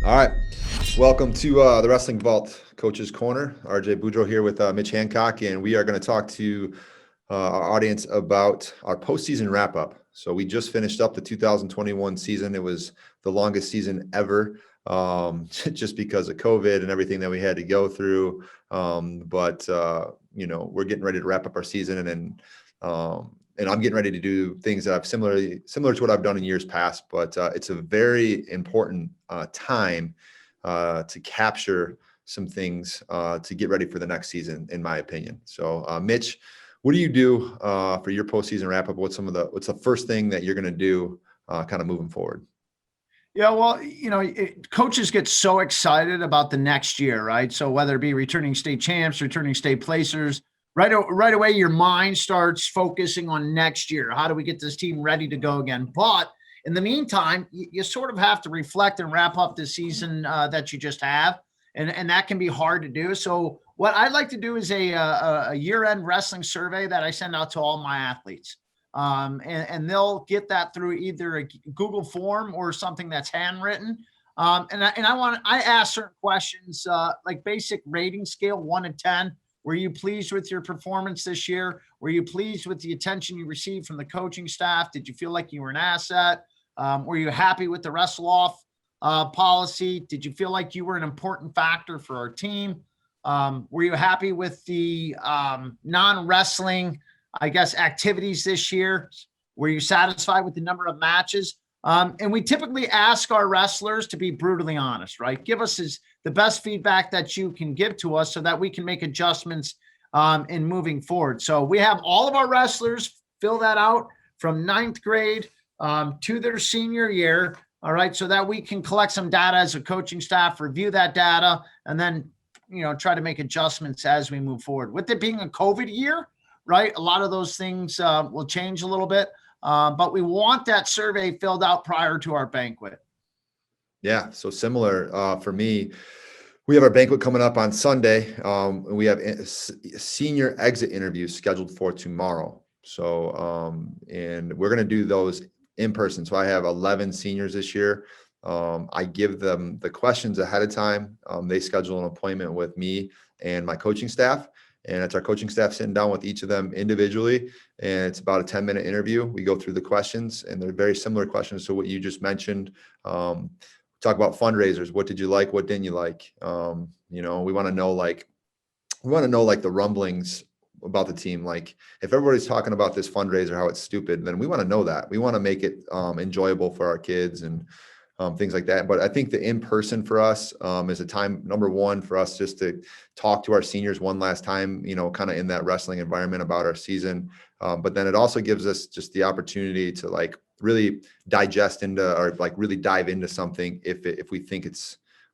All right. Welcome to the Wrestling Vault Coach's Corner. RJ Boudreaux here with Mitch Hancock, and we are going to talk to our audience about our postseason wrap-up. So we just finished up the 2021 season. It was the longest season ever, just because of COVID and everything that we had to go through. But we're getting ready to wrap up our season, and I'm getting ready to do things that I've similar to what I've done in years past. But it's a very important time to capture some things to get ready for the next season, in my opinion. So, Mitch, what do you do for your postseason wrap up? What's the first thing that you're going to do kind of moving forward? Yeah, well, coaches get so excited about the next year, right? So whether it be returning state champs, returning state placers, right away, your mind starts focusing on next year. How do we get this team ready to go again? But in the meantime, you sort of have to reflect and wrap up the season that you just have. And that can be hard to do. So what I'd like to do is a year-end wrestling survey that I send out to all my athletes. And they'll get that through either a Google form or something that's handwritten. I ask certain questions, like basic rating scale, 1 to 10. Were you pleased with your performance this year? Were you pleased with the attention you received from the coaching staff? Did you feel like you were an asset? Were you happy with the wrestle off policy? Did you feel like you were an important factor for our team? Were you happy with the non-wrestling, activities this year? Were you satisfied with the number of matches? And we typically ask our wrestlers to be brutally honest, right? Give us the best feedback that you can give to us so that we can make adjustments in moving forward. So we have all of our wrestlers fill that out from 9th grade to their senior year. All right. So that we can collect some data as a coaching staff, review that data, and then, try to make adjustments as we move forward. With it being a COVID year, right? A lot of those things will change a little bit, but we want that survey filled out prior to our banquet. Yeah, so similar for me. We have our banquet coming up on Sunday. We have senior exit interviews scheduled for tomorrow. So, and we're going to do those in person. So I have 11 seniors this year. I give them the questions ahead of time. They schedule an appointment with me and my coaching staff. And it's our coaching staff sitting down with each of them individually. And it's about a 10-minute interview. We go through the questions, and they're very similar questions to what you just mentioned. Talk about fundraisers. What did you like? What didn't you like? We want to know the rumblings about the team. Like, if everybody's talking about this fundraiser, how it's stupid, then we want to know that. We want to make it enjoyable for our kids and things like that. But I think the in-person for us is a time, number one, for us just to talk to our seniors one last time, kind of in that wrestling environment about our season. But then it also gives us just the opportunity to really digest into, or really dive into something if we think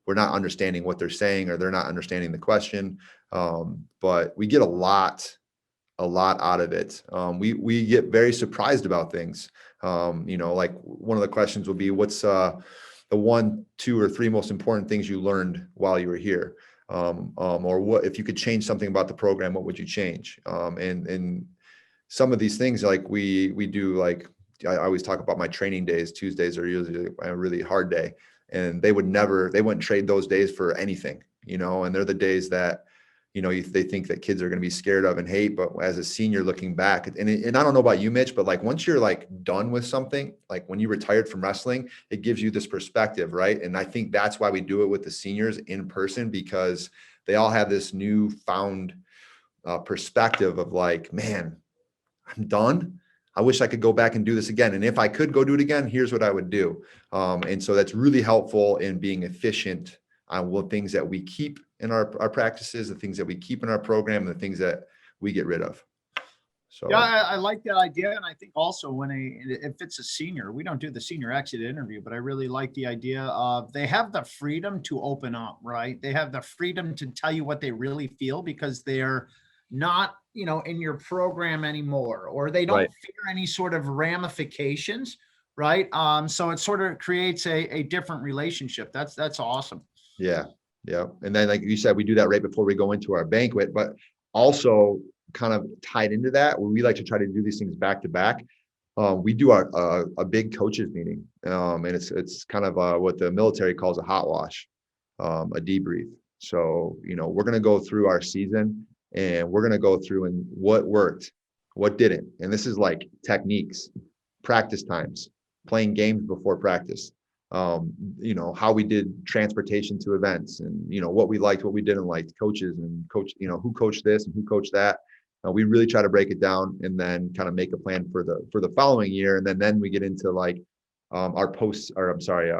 we're not understanding what they're saying, or they're not understanding the question. But we get a lot out of it. We get very surprised about things. Like one of the questions will be, what's the 1, 2, or 3 most important things you learned while you were here? Or what, if you could change something about the program, what would you change? And some of these things, like we do, I always talk about my training days. Tuesdays are usually a really hard day, and they wouldn't trade those days for anything, and they're the days that, they think that kids are going to be scared of and hate. But as a senior looking back, and I don't know about you, Mitch, but once you're done with something, when you retired from wrestling, it gives you this perspective, right? And I think that's why we do it with the seniors in person, because they all have this newfound perspective of man, I'm done. I wish I could go back and do this again. And if I could go do it again, here's what I would do. And so that's really helpful in being efficient on what things that we keep in our practices, the things that we keep in our program, and the things that we get rid of. So yeah, I like that idea. And I think also if it's a senior, we don't do the senior exit interview, but I really like the idea of they have the freedom to open up, right? They have the freedom to tell you what they really feel, because they're not, in your program anymore, or they don't fear any sort of ramifications, right? So it sort of creates a different relationship. That's awesome. Yeah. Yeah. And then, like you said, we do that right before we go into our banquet, but also kind of tied into that, we like to try to do these things back to back. we do a big coaches meeting, and it's kind of what the military calls a hot wash, a debrief. So we're going to go through our season, and we're going to go through and what worked, what didn't, and this is like techniques, practice times, playing games before practice, how we did transportation to events, and what we liked, what we didn't like, coaches and coach, who coached this and who coached that. We really try to break it down and then kind of make a plan for the following year, and then we get into like our post, or I'm sorry,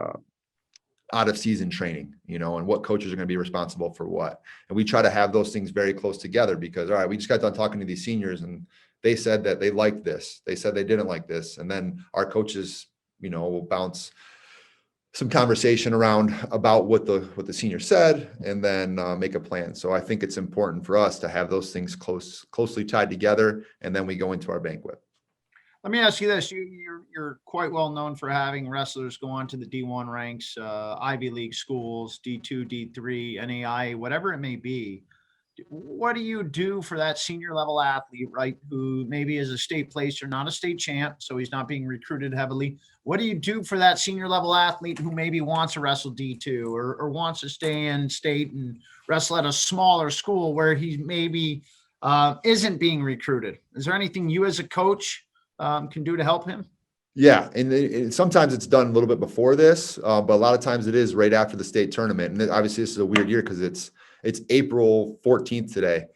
out of season training, and what coaches are going to be responsible for what. And we try to have those things very close together because, all right, we just got done talking to these seniors and they said that they liked this. They said they didn't like this. And then our coaches, will bounce some conversation around about what the senior said, and then make a plan. So I think it's important for us to have those things closely tied together. And then we go into our banquet. Let me ask you this. You're quite well known for having wrestlers go on to the D1 ranks, Ivy League schools, D2, D3, NAIA, whatever it may be. What do you do for that senior level athlete, right, who maybe is a state placer, not a state champ, so he's not being recruited heavily? What do you do for that senior level athlete who maybe wants to wrestle D2 or wants to stay in state and wrestle at a smaller school where he maybe isn't being recruited? Is there anything you as a coach can do to help him? Yeah, and sometimes it's done a little bit before this, but a lot of times it is right after the state tournament. And obviously this is a weird year because it's April 14th today.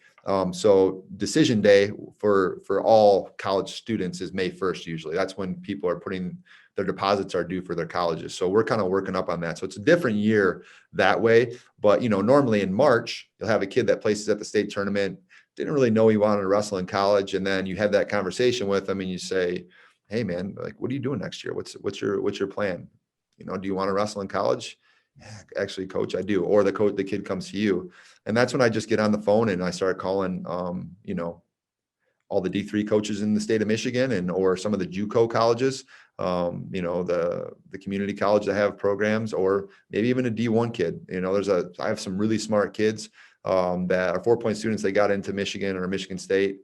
So decision day for all college students is May 1st usually. That's when people are putting their deposits are due for their colleges. So we're kind of working up on that. So it's a different year that way. But normally in March, you'll have a kid that places at the state tournament, didn't really know he wanted to wrestle in college, and then you have that conversation with them and you say, hey man, like, what are you doing next year? What's your plan? Do you want to wrestle in college? Yeah, actually, coach, I do. Or the kid comes to you. And that's when I just get on the phone and I start calling, all the D3 coaches in the state of Michigan or some of the JUCO colleges, the community college that have programs, or maybe even a D1 kid. I have some really smart kids that are 4-point students. They got into Michigan or Michigan State.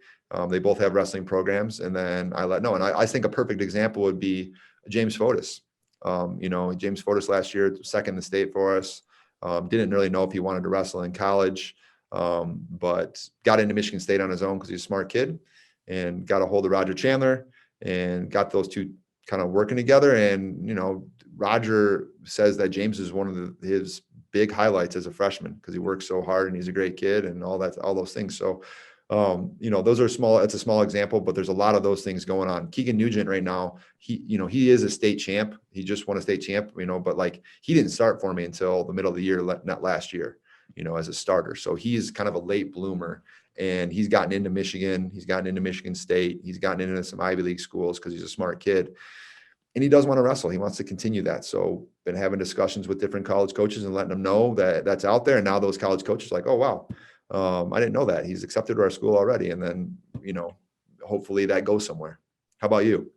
They both have wrestling programs, and then and I think a perfect example would be James Fotis. James Fotis last year, second in the state for us. Didn't really know if he wanted to wrestle in college, but got into Michigan State on his own because he's a smart kid, and got a hold of Roger Chandler and got those two kind of working together. And, Roger says that James is one of his big highlights as a freshman because he works so hard and he's a great kid and all those things. So, those are small. It's a small example, but there's a lot of those things going on. Keegan Nugent right now, he is a state champ. He just won a state champ, but like he didn't start for me until the middle of the year, not last year, as a starter. So he's kind of a late bloomer, and he's gotten into Michigan. He's gotten into Michigan State. He's gotten into some Ivy League schools because he's a smart kid, and he does want to wrestle. He wants to continue that. So been having discussions with different college coaches and letting them know that that's out there. And now those college coaches are like, oh, wow. I didn't know that he's accepted to our school already. And then, hopefully that goes somewhere. How about you?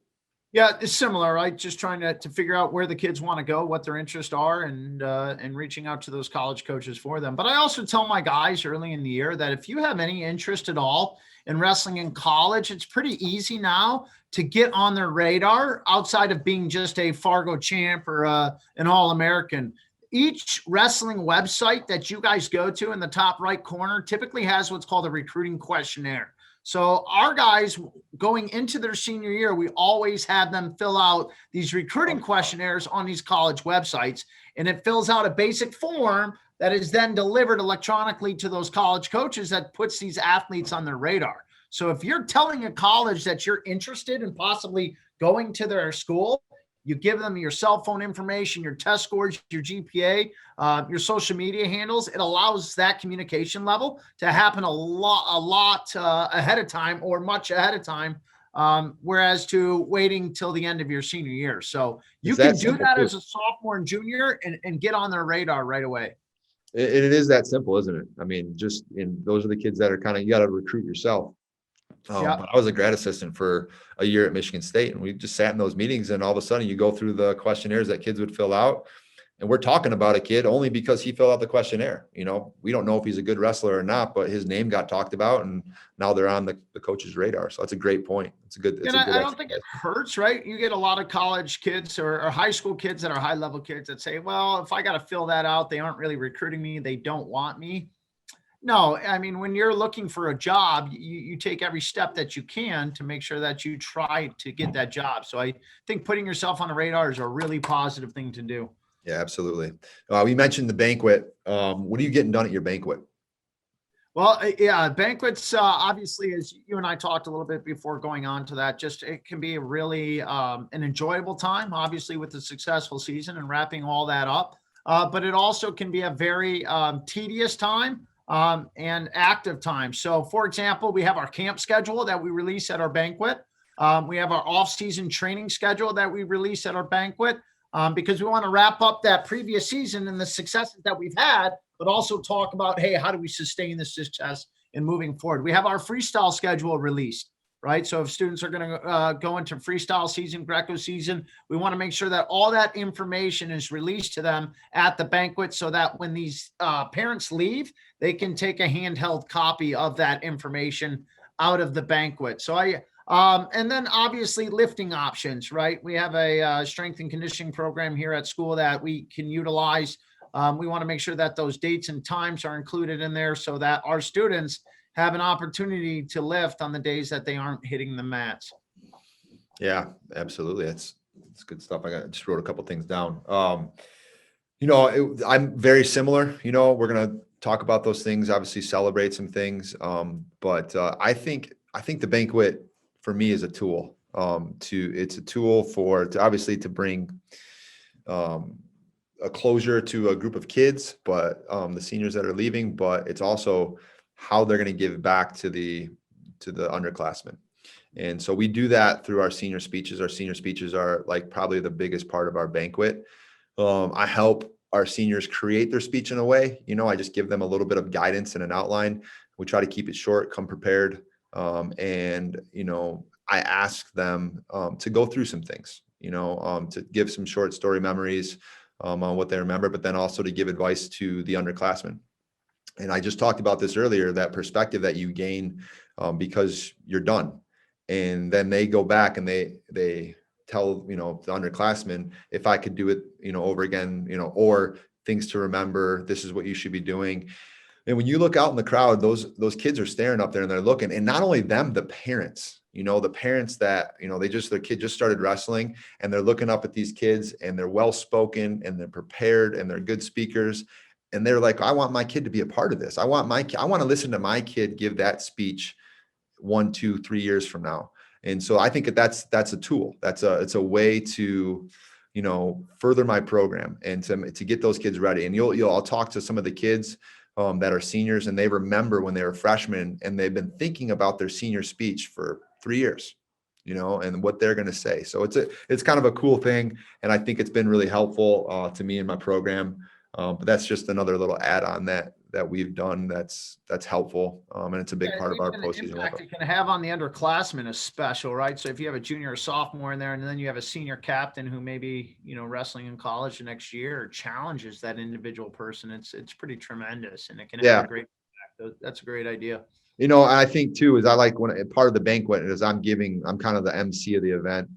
Yeah, it's similar, right? Just trying to figure out where the kids want to go, what their interests are, and reaching out to those college coaches for them. But I also tell my guys early in the year that if you have any interest at all in wrestling in college, it's pretty easy now to get on their radar outside of being just a Fargo champ or an All-American. Each wrestling website that you guys go to in the top right corner typically has what's called a recruiting questionnaire. So our guys going into their senior year, we always have them fill out these recruiting questionnaires on these college websites, and it fills out a basic form that is then delivered electronically to those college coaches that puts these athletes on their radar. So if you're telling a college that you're interested in possibly going to their school, you give them your cell phone information, your test scores, your GPA, your social media handles. It allows that communication level to happen a lot ahead of time, or much ahead of time, whereas to waiting till the end of your senior year. So you can do that as a sophomore and junior and get on their radar right away. It is that simple, isn't it? I mean, those are the kids that are you got to recruit yourself. But I was a grad assistant for a year at Michigan State, and we just sat in those meetings, and all of a sudden you go through the questionnaires that kids would fill out, And we're talking about a kid only because he filled out the questionnaire. We don't know if he's a good wrestler or not, but his name got talked about, and now they're on the coach's radar. So that's a great point. It's a good I don't think exercise. it hurts, right? You get a lot of college kids or high school kids that are high level kids that say, well, if I got to fill that out, they aren't really recruiting me. They don't want me. No, I mean, when you're looking for a job, you take every step that you can to make sure that you try to get that job. So I think putting yourself on the radar is a really positive thing to do. Yeah, absolutely. We mentioned the banquet. What are you getting done at your banquet? Well, yeah, banquets, obviously, as you and I talked a little bit before going on to that, just it can be a really an enjoyable time, obviously, with a successful season and wrapping all that up. But it also can be a very tedious time and active time. So, for example, we have our camp schedule that we release at our banquet. We have our off-season training schedule that we release at our banquet because we want to wrap up that previous season and the successes that we've had, but also talk about, hey, how do we sustain this success in moving forward? We have our freestyle schedule released, right? So if students are going to go into freestyle season, Greco season, we want to make sure that all that information is released to them at the banquet so that when these parents leave, they can take a handheld copy of that information out of the banquet. So and then obviously lifting options, right? We have a strength and conditioning program here at school that we can utilize. We want to make sure that those dates and times are included in there so that our students have an opportunity to lift on the days that they aren't hitting the mats. Yeah, absolutely. It's good stuff. Just wrote a couple things down. I'm very similar. We're gonna talk about those things. Obviously, celebrate some things. But I think the banquet for me is a tool. It's a tool to bring a closure to a group of kids, but the seniors that are leaving. But it's also how they're going to give back to the underclassmen. And so we do that through our senior speeches. Our senior speeches are like probably the biggest part of our banquet. I help our seniors create their speech in a way. I just give them a little bit of guidance and an outline. We try to keep it short, come prepared. And I ask them to go through some things, to give some short story memories on what they remember, but then also to give advice to the underclassmen. And I just talked about this earlier, that perspective that you gain because you're done. And then they go back and they tell, the underclassmen, if I could do it, over again, or things to remember, this is what you should be doing. And when you look out in the crowd, those kids are staring up there and they're looking, and not only them, the parents, the parents that, their kid just started wrestling and they're looking up at these kids and they're well-spoken and they're prepared and they're good speakers. And they're like, I want my kid to be a part of this. I want to listen to my kid give that speech 1, 2, 3 years from now. And so I think that's a tool. It's a way to, further my program and to get those kids ready. And I'll talk to some of the kids that are seniors, and they remember when they were freshmen and they've been thinking about their senior speech for 3 years, and what they're going to say. So it's kind of a cool thing. And I think it's been really helpful to me in my program. But that's just another little add-on that we've done that's helpful. And it's a big part of our postseason. The impact it can have on the underclassmen is special, right? So if you have a junior or sophomore in there, and then you have a senior captain who may be, wrestling in college the next year, or challenges that individual person, it's pretty tremendous, and it can have a great impact. That's a great idea. I think too, is I like when part of the banquet is I'm kind of the MC of the event.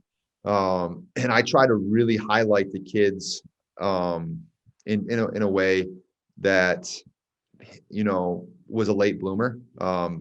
And I try to really highlight the kids in a way that, was a late bloomer.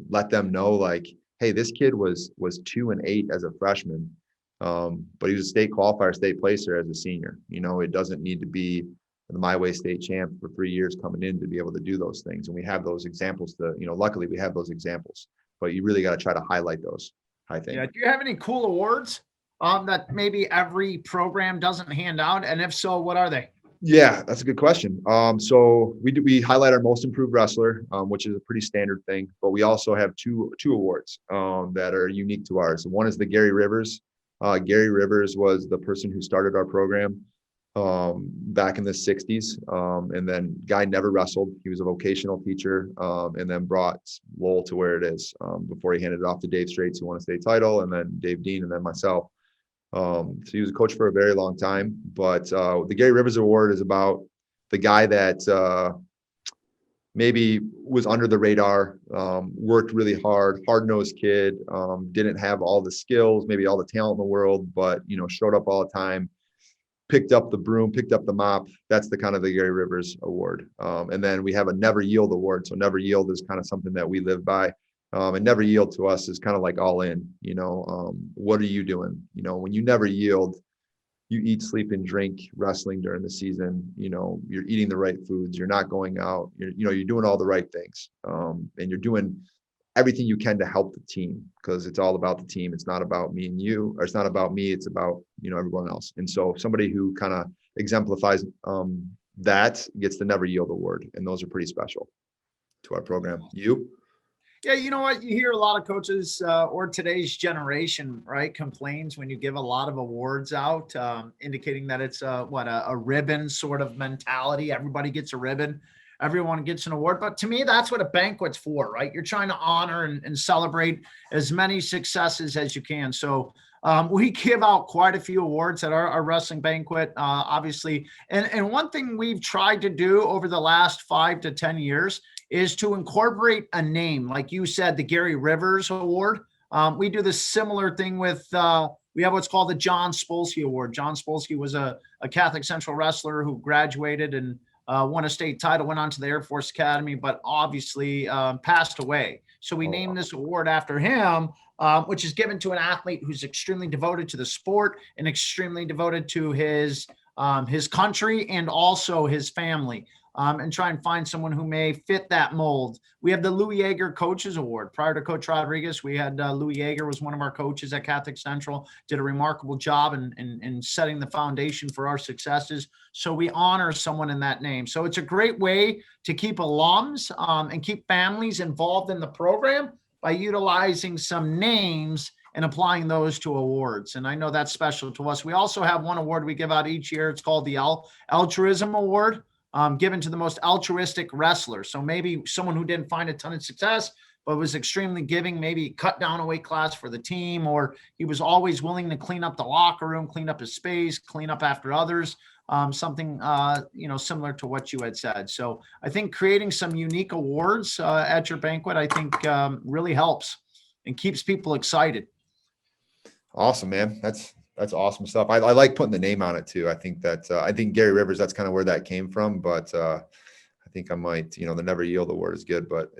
Let them know, like, hey, this kid was 2 and 8 as a freshman. But he was a state qualifier, state placer as a senior. It doesn't need to be the My Way state champ for 3 years coming in to be able to do those things. And we have those examples luckily we have those examples, but you really got to try to highlight those, I think. Yeah. Do you have any cool awards that maybe every program doesn't hand out? And if so, what are they? Yeah, that's a good question. So we highlight our most improved wrestler, which is a pretty standard thing, but we also have two awards that are unique to ours. One is the Gary Rivers. Gary Rivers was the person who started our program back in the 60s. And then guy never wrestled. He was a vocational teacher, and then brought Lowell to where it is before he handed it off to Dave Straits, who won a state title, and then Dave Dean, and then myself. So he was a coach for a very long time. But the Gary Rivers Award is about the guy that maybe was under the radar, worked really hard, hard-nosed kid, didn't have all the skills, maybe all the talent in the world, but showed up all the time, picked up the broom, picked up the mop. That's the kind of the Gary Rivers Award. And then we have a never yield award. So never yield is kind of something that we live by. And never yield to us is kind of like all in, what are you doing? When you never yield, you eat, sleep, and drink wrestling during the season. You're eating the right foods. You're not going out. You're doing all the right things. And you're doing everything you can to help the team, because it's all about the team. It's not about me and you, or it's not about me. It's about, everyone else. And so somebody who kind of exemplifies that gets the Never Yield Award. And those are pretty special to our program. You? Yeah, you know what? You hear a lot of coaches or today's generation, right, complains when you give a lot of awards out, indicating that it's a ribbon sort of mentality. Everybody gets a ribbon. Everyone gets an award. But to me, that's what a banquet's for, right? You're trying to honor and celebrate as many successes as you can. So we give out quite a few awards at our wrestling banquet, obviously. And one thing we've tried to do over the last 5 to 10 years is to incorporate a name. Like you said, the Gary Rivers Award. We do the similar thing with, we have what's called the John Spolsky Award. John Spolsky was a Catholic Central wrestler who graduated and won a state title, went on to the Air Force Academy, but obviously passed away. So we named this award after him, which is given to an athlete who's extremely devoted to the sport and extremely devoted to his country and also his family. And try and find someone who may fit that mold. We have the Louis Jaeger Coaches Award. Prior to Coach Rodriguez, we had Louis Jaeger was one of our coaches at Catholic Central, did a remarkable job in setting the foundation for our successes. So we honor someone in that name. So it's a great way to keep alums and keep families involved in the program by utilizing some names and applying those to awards. And I know that's special to us. We also have one award we give out each year. It's called the Altruism Award. Given to the most altruistic wrestler. So maybe someone who didn't find a ton of success, but was extremely giving, maybe cut down a weight class for the team, or he was always willing to clean up the locker room, clean up his space, clean up after others, something, similar to what you had said. So I think creating some unique awards at your banquet, I think really helps and keeps people excited. Awesome, man. That's awesome stuff. I like putting the name on it too. I think Gary Rivers, that's kind of where that came from. But I think I might, the Never Yield Award is good, but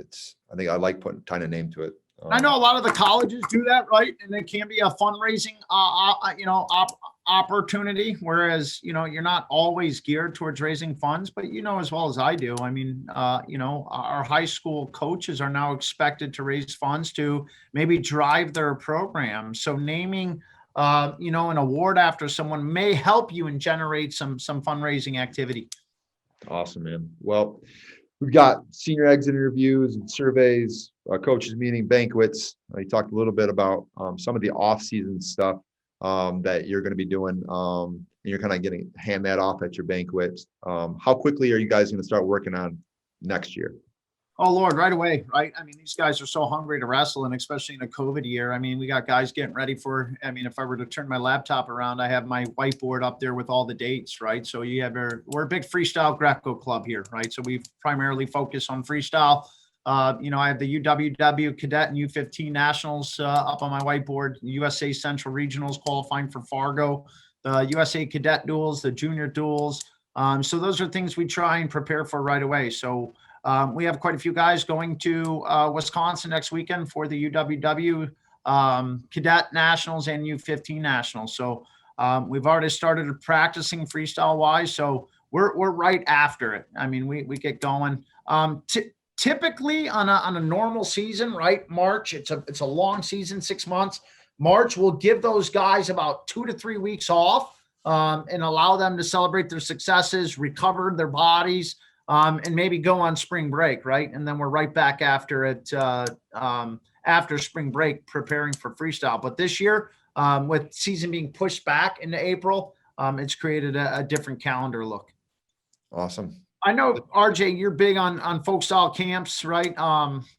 I think I like putting tying a name to it. I know a lot of the colleges do that, right? And it can be a fundraising, opportunity. Whereas, you're not always geared towards raising funds, but as well as I do. I mean, our high school coaches are now expected to raise funds to maybe drive their program. So naming an award after someone may help you and generate some fundraising activity. Awesome, man. Well, we've got senior exit interviews and surveys, coaches meeting, banquets. You talked a little bit about some of the off-season stuff that you're going to be doing. And you're kind of hand that off at your banquets. How quickly are you guys going to start working on next year? Oh, Lord, right away, right? I mean, these guys are so hungry to wrestle, and especially in a COVID year. I mean, we got guys getting ready if I were to turn my laptop around, I have my whiteboard up there with all the dates, right? So we're a big freestyle Greco club here, right? So we primarily focus on freestyle. I have the UWW Cadet and U15 Nationals up on my whiteboard, USA Central Regionals qualifying for Fargo, the USA Cadet Duels, the Junior Duels. So those are things we try and prepare for right away. So we have quite a few guys going to Wisconsin next weekend for the UWW Cadet Nationals and U15 Nationals. So we've already started practicing freestyle wise. So we're right after it. I mean, we get going. Typically on a normal season, right? March, it's a long season, 6 months. March will give those guys about 2 to 3 weeks off and allow them to celebrate their successes, recover their bodies, and maybe go on spring break, right? And then we're right back after it, after spring break, preparing for freestyle. But this year, with season being pushed back into April, it's created a different calendar look. Awesome. I know, RJ, you're big on folk style camps, right?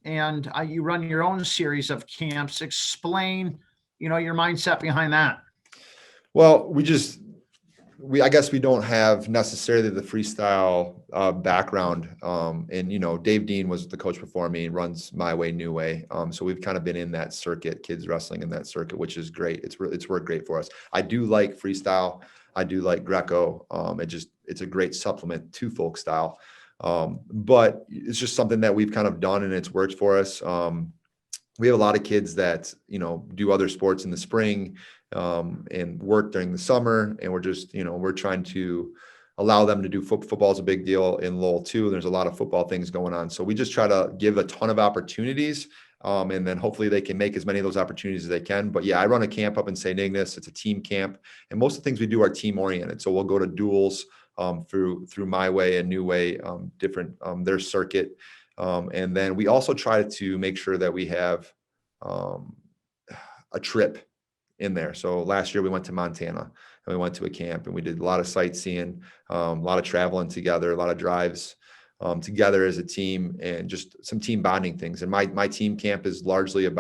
And you run your own series of camps. Explain, your mindset behind that. Well, I guess we don't have necessarily the freestyle background. And Dave Dean was the coach before me and runs My Way, New Way. So we've kind of been in that circuit, kids wrestling in that circuit, which is great. It's worked great for us. I do like freestyle. I do like Greco. It's a great supplement to folk style. But it's just something that we've kind of done and it's worked for us. We have a lot of kids that, do other sports in the spring, and work during the summer. And we're trying to allow them to do football is a big deal in Lowell too. There's a lot of football things going on. So we just try to give a ton of opportunities. And then hopefully they can make as many of those opportunities as they can. But yeah, I run a camp up in St. Ignace. It's a team camp. And most of the things we do are team oriented. So we'll go to duels through My Way and New Way, different their circuit. And then we also try to make sure that we have a trip in there. So last year we went to Montana and we went to a camp and we did a lot of sightseeing, a lot of traveling together, a lot of drives together as a team, and just some team bonding things. And my team camp is largely it's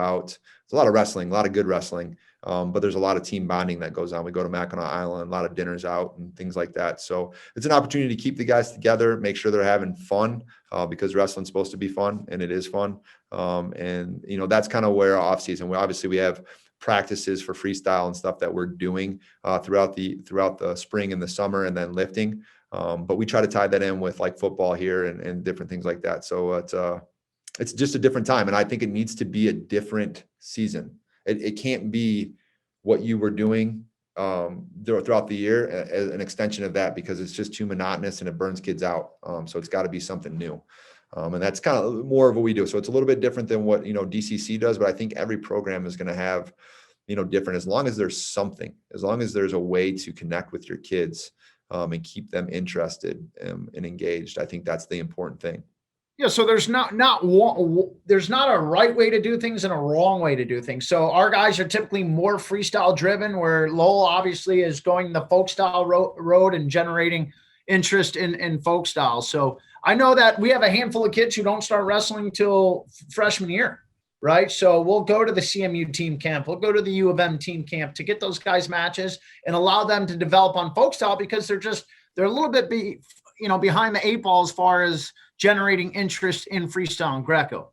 a lot of wrestling, a lot of good wrestling. But there's a lot of team bonding that goes on. We go to Mackinac Island, a lot of dinners out and things like that. So it's an opportunity to keep the guys together, make sure they're having fun, because wrestling's supposed to be fun, and it is fun. And that's kind of where our off season, we have practices for freestyle and stuff that we're doing throughout the spring and the summer, and then lifting. But we try to tie that in with like football here and different things like that. So it's just a different time. And I think it needs to be a different season. It can't be what you were doing throughout the year as an extension of that, because it's just too monotonous and it burns kids out. So it's got to be something new. And that's kind of more of what we do. So it's a little bit different than what, DCC does, but I think every program is going to have, different, as long as there's something, as long as there's a way to connect with your kids and keep them interested and engaged. I think that's the important thing. Yeah, so there's not a right way to do things and a wrong way to do things. So our guys are typically more freestyle driven, where Lowell obviously is going the folk style road and generating interest in folk style. So I know that we have a handful of kids who don't start wrestling till freshman year, right? So we'll go to the CMU team camp, we'll go to the U of M team camp to get those guys matches and allow them to develop on folk style, because they're a little bit behind the eight ball as far as generating interest in freestyle and Greco.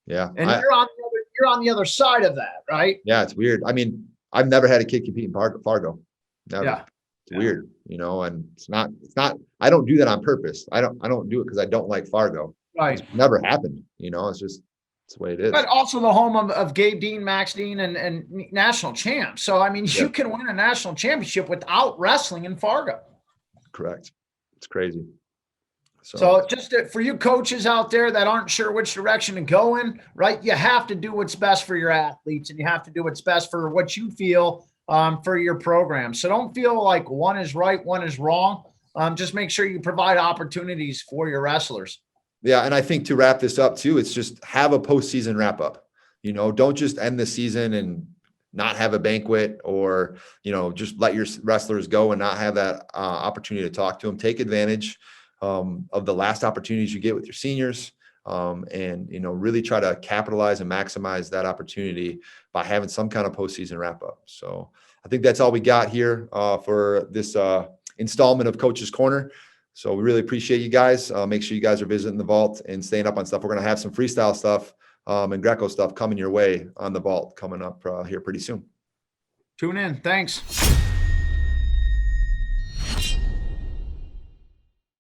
Yeah. And you're on the other side of that, right? Yeah. It's weird. I mean, I've never had a kid compete in Fargo. Never. Yeah. It's weird, and it's not, I don't do that on purpose. I don't do it because I don't like Fargo. Right. It's never happened. It's the way it is. But also the home of Gabe Dean, Max Dean, and national champs. So, I mean, you can win a national championship without wrestling in Fargo. Correct. It's crazy. So just for you coaches out there that aren't sure which direction to go in, right? You have to do what's best for your athletes, and you have to do what's best for what you feel for your program. So don't feel like one is right, one is wrong. Just make sure you provide opportunities for your wrestlers. Yeah. And I think to wrap this up too, it's just have a postseason wrap up. Don't just end the season and not have a banquet, or, just let your wrestlers go and not have that opportunity to talk to them. Take advantage of the last opportunities you get with your seniors, and really try to capitalize and maximize that opportunity by having some kind of postseason wrap up. So I think that's all we got here for this installment of Coach's Corner. So we really appreciate you guys. Make sure you guys are visiting the vault and staying up on stuff. We're going to have some freestyle stuff and Greco stuff coming your way on the vault coming up here pretty soon. Tune in. Thanks.